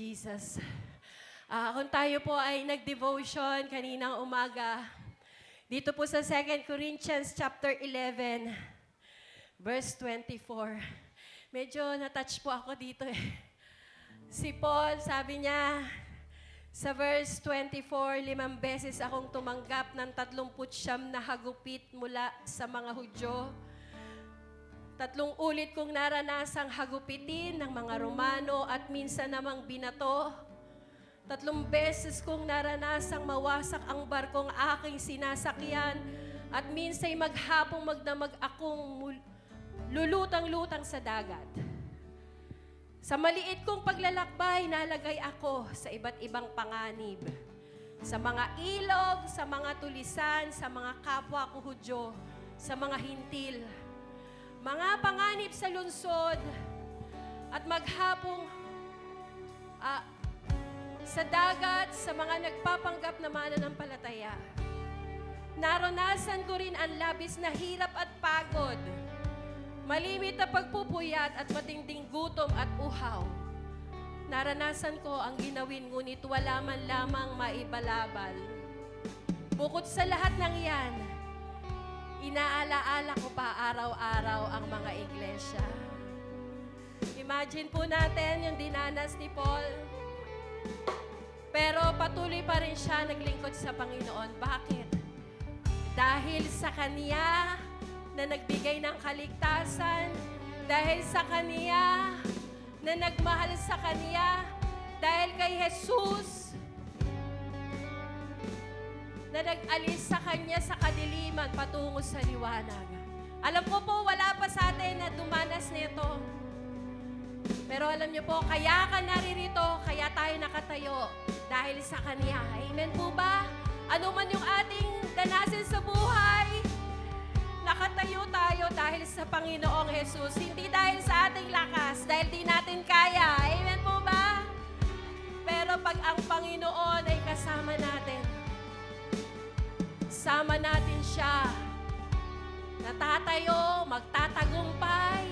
Jesus. Kung tayo po ay nag-devotion kaninang umaga, dito po sa 2 Corinthians chapter 11, verse 24. Medyo na-touch po ako dito eh. Si Paul, sabi niya, sa verse 24, 5 beses akong tumanggap ng 39 na hagupit mula sa mga Hudyo. 3 ulit kong naranasang hagupitin ng mga Romano at minsan namang binato. 3 beses kong naranasang mawasak ang barkong aking sinasakyan at minsa'y maghapong magdamag akong lulutang-lutang sa dagat. Sa maliit kong paglalakbay, nalagay ako sa iba't ibang panganib. Sa mga ilog, sa mga tulisan, sa mga kapwa ko Hudyo, sa mga hintil. Mga panganib sa lungsod at maghapong sa dagat, sa mga nagpapanggap na mananampalataya. Naranasan ko rin ang labis na hirap at pagod, malimit na pagpupuyat at matinding gutom at uhaw. Naranasan ko ang ginawin, ngunit wala man lamang maibalabal. Bukod sa lahat ng yan, inaalaala ko pa araw-araw ang mga iglesia. Imagine po natin yung dinanas ni Paul. Pero patuloy pa rin siya naglingkod sa Panginoon. Bakit? Dahil sa Kanya na nagbigay ng kaligtasan, dahil sa Kanya na nagmahal sa Kanya, dahil kay Jesus na nag-alis sa Kanya sa kadiliman patungo sa liwanag. Alam ko po, wala pa sa atin na dumanas nito. Pero alam niyo po, kaya ka naririto, kaya tayo nakatayo dahil sa Kanya. Amen po ba? Ano man yung ating danasin sa buhay, nakatayo tayo dahil sa Panginoong Jesus. Hindi dahil sa ating lakas, dahil di natin kaya. Amen po ba? Pero pag ang Panginoon ay kasama natin, sama natin siya, natatayo, magtatagumpay,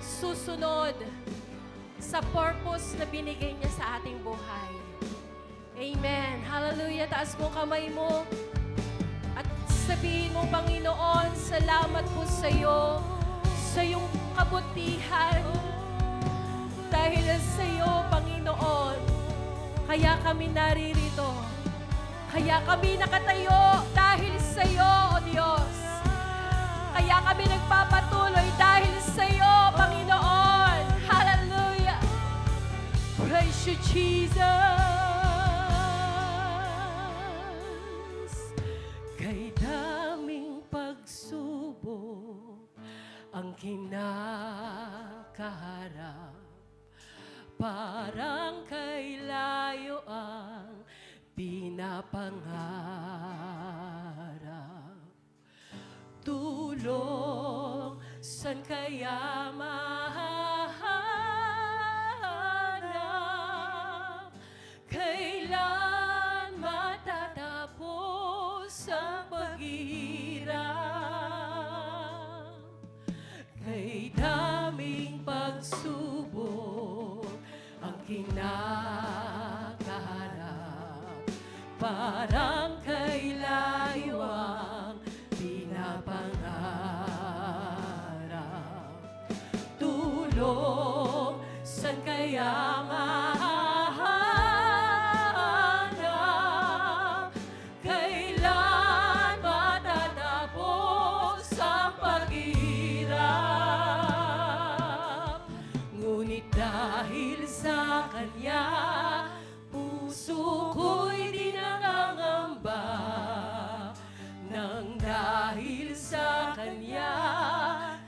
susunod sa purpose na binigay niya sa ating buhay. Amen. Hallelujah. Taas mo kamay mo at sabihin mo, Panginoon, salamat po sa iyo, sa iyong kabutihan. Dahil sa iyo, Panginoon, kaya kami naririto. Kaya kami nakatayo dahil sa iyo, O Diyos. Kaya kami nagpapatuloy dahil sa iyo, Panginoon. Hallelujah. Praise you, Jesus. Kay daming pagsubok ang kinakaharap, parang kay layo ang pinapangarap. Tulong, san kaya mahanap? Kailan matatapos ang paghihirap? Kay daming pagsubok ang kinakaharap, parang kay layo ang pinapangarap. Tulong, san kaya mahanap? Kailan matatapos ang paghihirap? Ngunit dahil sa Kanya, puso ko'y di nangangamba. Nang dahil sa Kanya,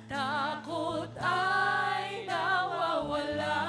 takot ay nawawala.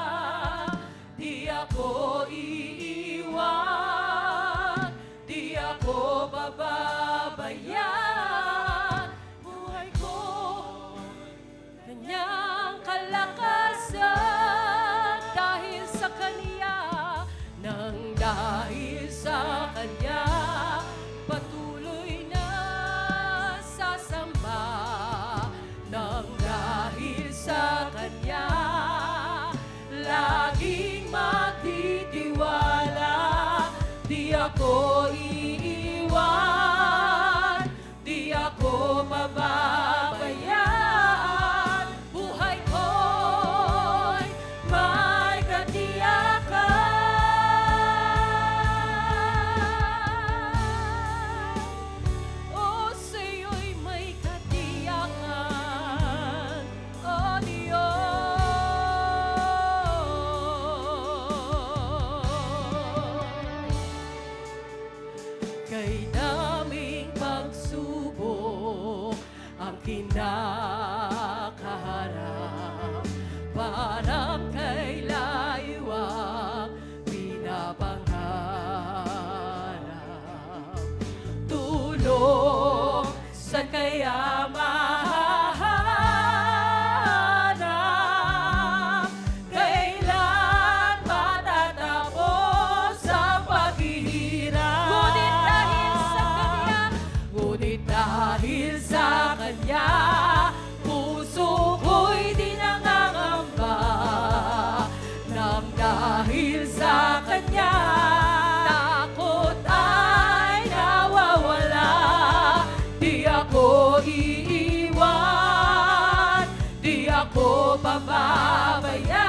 pababayaan.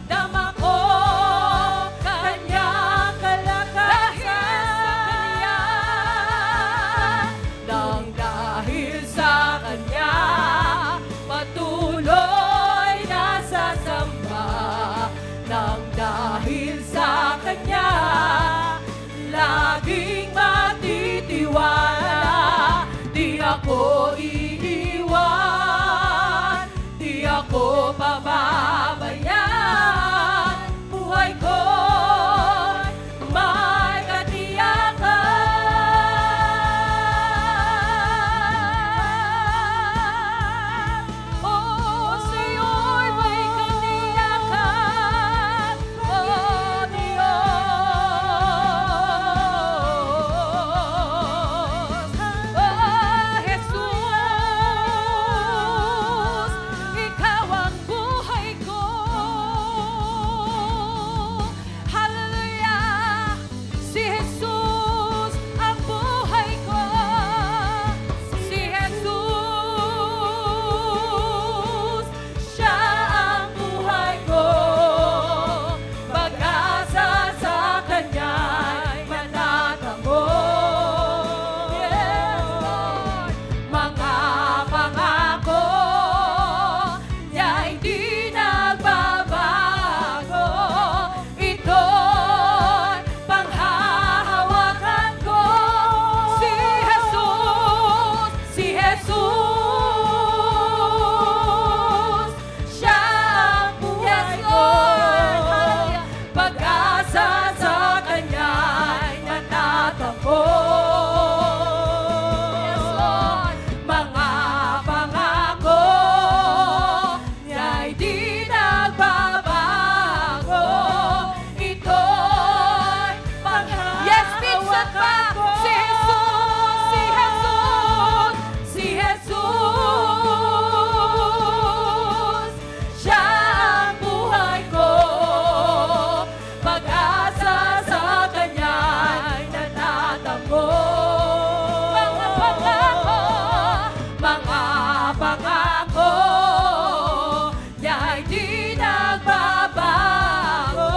Dama ko kanyang kalakasan. Nang dahil sa kanya, patuloy na sasamba. Nang dahil sa kanya, laging matitiwala. Di ako iiwan, di ako pababayaan. Buhay ko'y may katiyakan. Oh, sa'yo'y may katiyakan, oh Diyos. Oh, Jesus, Ikaw ang buhay ko. Hallelujah! Si Jesus ang buhay ko. Si Jesus, Siya ang buhay ko. Pag-asa sa Kanya'y matatamo. Yes, Lord. Mga pangako niya'y di nagbabago. Ito'y panghahawakan ko. Si Jesus, si Jesus, Siya ang buhay ko. Pag-asa sa Kanya'y natatakbo. Yes, Lord. Mga pangako niya'y di nagbabago. Ito'y panghahawakan ko. Yes, minsan pa. Si Jesus, si Jesus, si Jesus, Siya ang buhay ko. Pag-asa sa Kanya'y natatakbo. Mga pangako niya'y di nagbabago.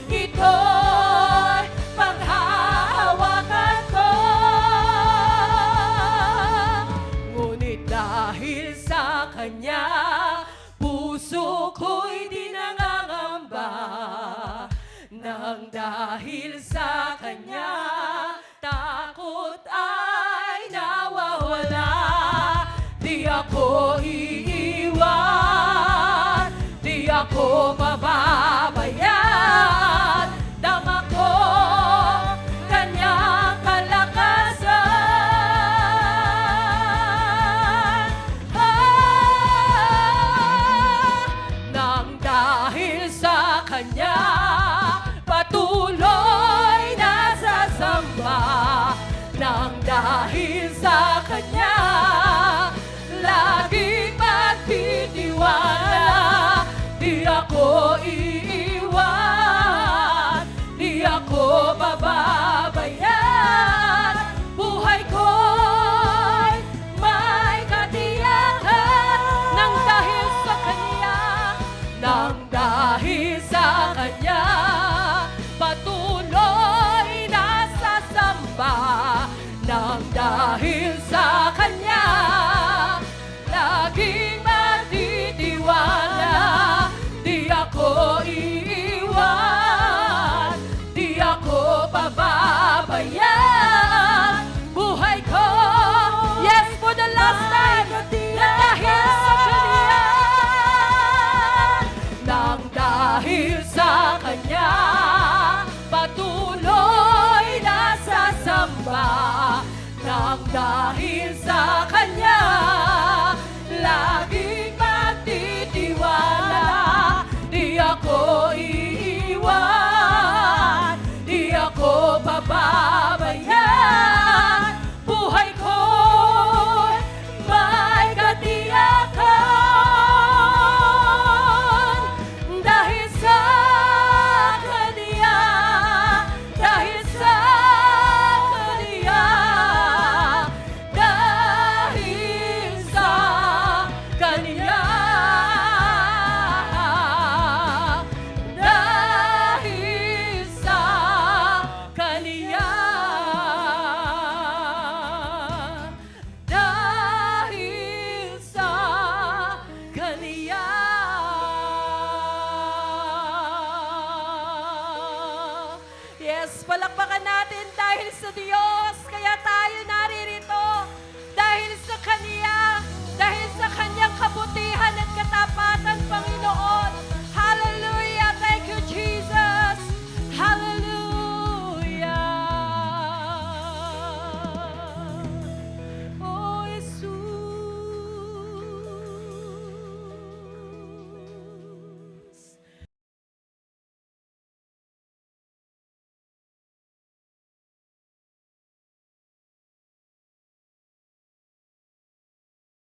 Ito'y panghahawakan ko. Ngunit dahil sa Kanya, puso ko'y di nangangamba. Nang dahil sa Kanya, takot ay nawawala. Di ako iiwan, di ako pababayaan. Dama ko Kanyang kalakasan. Nang dahil sa Kanya, patuloy na sasamba. Nang dahil sa Kanya, laging Palakpakan natin dahil sa Diyos.